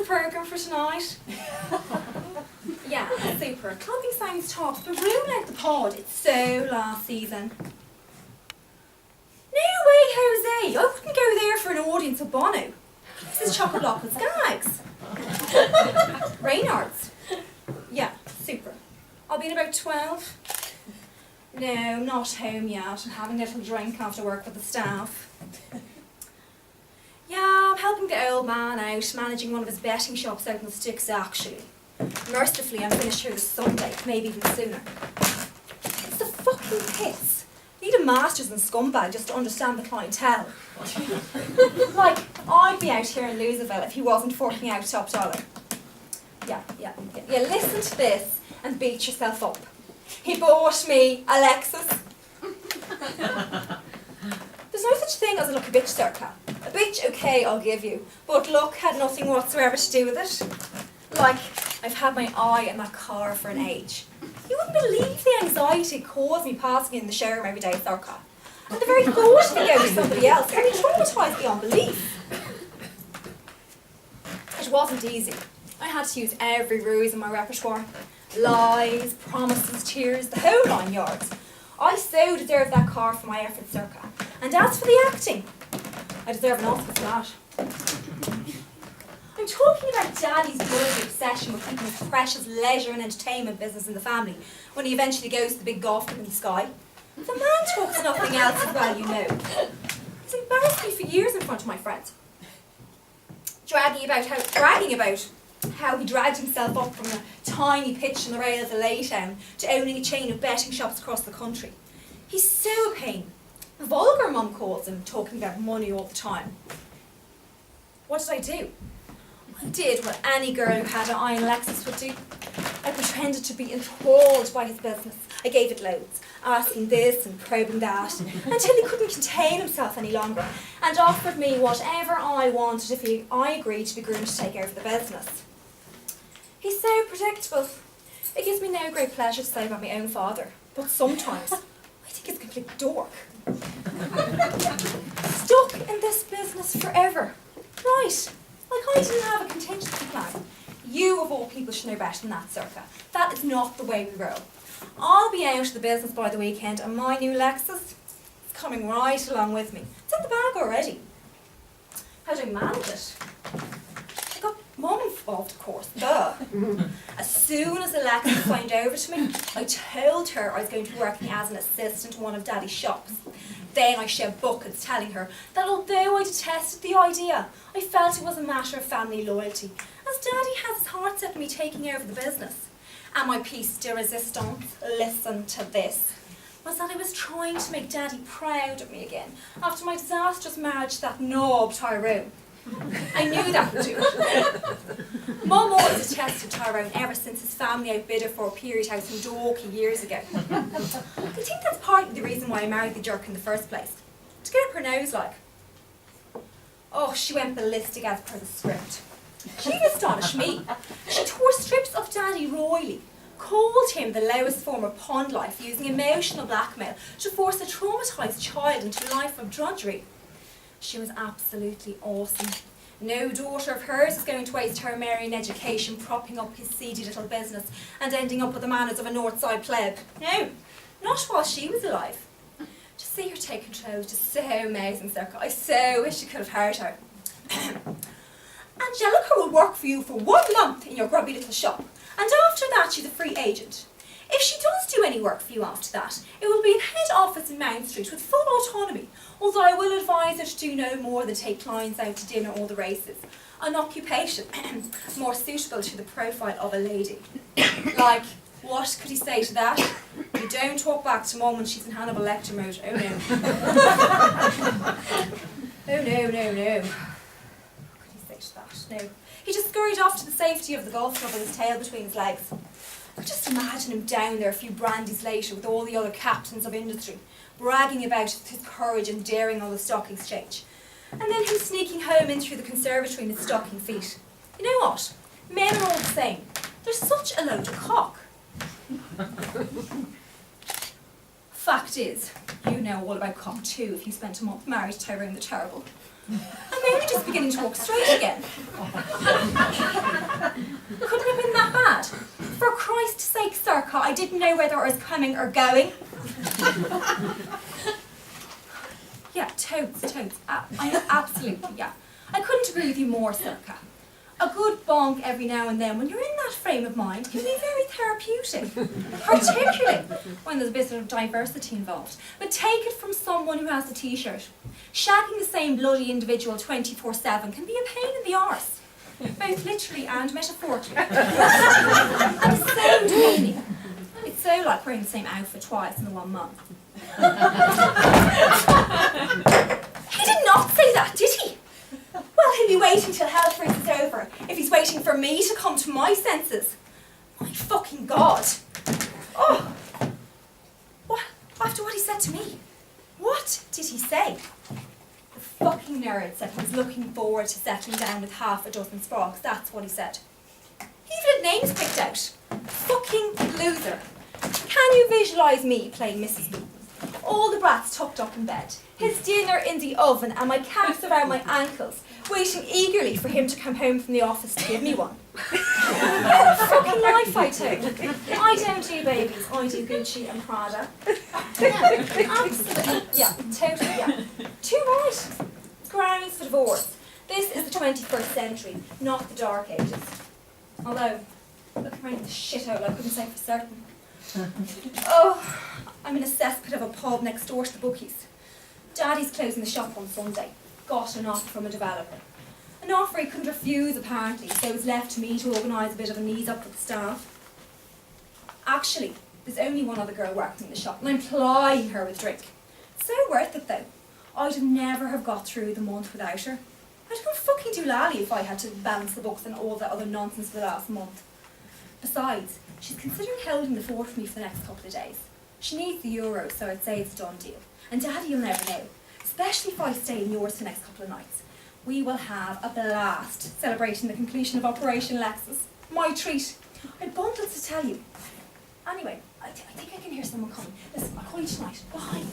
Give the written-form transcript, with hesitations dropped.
the programme for tonight? Yeah, super. Clubbing sounds top, but room out the pod, it's so last season. No way, Jose! I wouldn't go there for an audience of Bono. This is chock-a-block with Skaggs. Reynard's. Yeah, super. I'll be in about 12. No, not home yet. I'm having a little drink after work with the staff. Yeah, I'm helping the old man out, managing one of his betting shops out in the sticks, actually. Mercifully, I'm finished here this Sunday, maybe even sooner. It's the fucking piss. Need a master's in scumbag just to understand the clientele. Like, I'd be out here in Louisville if he wasn't forking out top dollar. Yeah, listen to this and beat yourself up. He bought me a Lexus. There's no such thing as a lucky bitch, Circa. A bitch, okay, I'll give you, but luck had nothing whatsoever to do with it. Like, I've had my eye on that car for an age. You wouldn't believe the anxiety it caused me passing in the showroom every day, Circa. And the very thought of it going to somebody else had me traumatised beyond belief. It wasn't easy. I had to use every ruse in my repertoire. Lies, promises, tears, the whole 9 yards. I so deserved that car for my efforts, Circa. And as for the acting, I deserve an Oscar for that. I'm talking about Daddy's bloody obsession with keeping his precious leisure and entertainment business in the family when he eventually goes to the big golf club in the sky. The man talks nothing else as well, you know. He's embarrassed me for years in front of my friends. Bragging about how he dragged himself up from a tiny pitch in the rail of the Laytown to owning a chain of betting shops across the country. He's so a pain. Vulgar, Mum calls him, talking about money all the time. What did I do? I did what any girl who had an eye on Lexus would do. I pretended to be enthralled by his business. I gave it loads, asking this and probing that, until he couldn't contain himself any longer, and offered me whatever I wanted if I agreed to be groomed to take over the business. He's so predictable. It gives me no great pleasure to say about my own father, but sometimes I think he's a complete dork. Stuck in this business forever. Right, like I didn't have a contingency plan. You, of all people, should know better than that, Circa. That is not the way we roll. I'll be out of the business by the weekend, and my new Lexus is coming right along with me. It's in the bag already. How do I manage it? I got Mum involved, of course. Duh. As soon as the Lexus signed over to me, I told her I was going to be working as an assistant in one of Daddy's shops. Then I shed buckets telling her that although I detested the idea, I felt it was a matter of family loyalty, as Daddy has his heart set on me taking over the business. And my piece de resistance, listen to this, was that I was trying to make Daddy proud of me again after my disastrous marriage to that knob Tyrone. I knew that would do it. Mum always detested Tyrone ever since his family outbid her for a period house in Dorky years ago. I think that's partly the reason why I married the jerk in the first place. To get up her nose like. Oh, she went ballistic as per the script. She astonished me. She tore strips of Daddy royally, called him the lowest form of pond life, using emotional blackmail to force a traumatised child into a life of drudgery. She was absolutely awesome. No daughter of hers is going to waste her Marian education propping up his seedy little business and ending up with the manners of a Northside pleb. No, not while she was alive. To see her take control was just so amazing, Circa. I so wish you could have heard her. Angelica will work for you for 1 month in your grubby little shop, and after that she's a free agent. If she does do any work for you after that, it will be in head office in Mount Street with full autonomy, although I will advise her to do no more than take clients out to dinner or the races. An occupation more suitable to the profile of a lady. Like, what could he say to that? You don't talk back to Mum when she's in Hannibal Lecter mode. Oh no. Oh no. What could he say to that? No. He just scurried off to the safety of the golf club with his tail between his legs. I could just imagine him down there a few brandies later with all the other captains of industry, bragging about his courage and daring on the stock exchange. And then him sneaking home in through the conservatory in his stocking feet. You know what? Men are all the same. They're such a load of cock. Fact is, you know all about cock too if you spent a month married to Tyrone the Terrible. I'm only just beginning to walk straight again. know whether I was coming or going. Yeah, totes. Absolutely, yeah. I couldn't agree with you more, Circa. A good bonk every now and then when you're in that frame of mind can be very therapeutic, particularly when there's a bit of diversity involved. But take it from someone who has the t-shirt. Shagging the same bloody individual 24/7 can be a pain in the arse, both literally and metaphorically. And the same meaning. It's so like wearing the same outfit twice in the 1 month. He did not say that, did he? Well, he'll be waiting till hell freezes over if he's waiting for me to come to my senses. My fucking God. Oh. What? After what he said to me? What did he say? The fucking nerd said he was looking forward to settling down with half a dozen sparks. That's what he said. He even had names picked out. Fucking loser. Can you visualise me playing Mrs. B? All the brats tucked up in bed, his dinner in the oven and my calves around my ankles, waiting eagerly for him to come home from the office to give me one. What a fucking life I took. I don't do babies, I do Gucci and Prada. Yeah, absolutely. Yeah, totally, yeah. Too right. Grounds for divorce. This is the 21st century, not the Dark Ages. Although, looking around the shithole, I couldn't say for certain. Oh, I'm in a cesspit of a pub next door to the bookies. Daddy's closing the shop on Sunday. Got an offer from a developer. An offer he couldn't refuse, apparently, so it was left to me to organise a bit of an ease up with the staff. Actually, there's only one other girl working in the shop, and I'm plying her with drink. So worth it, though. I'd never have got through the month without her. I'd go fucking do lally if I had to balance the books and all that other nonsense for the last month. Besides, she's considering holding the fort for me for the next couple of days. She needs the euros, so I'd say it's a done deal. And Daddy, you'll never know, especially if I stay in yours for the next couple of nights. We will have a blast celebrating the completion of Operation Lexus. My treat. I'd bundled to tell you. Anyway, I think I can hear someone coming. Listen, I'll call you tonight. Bye.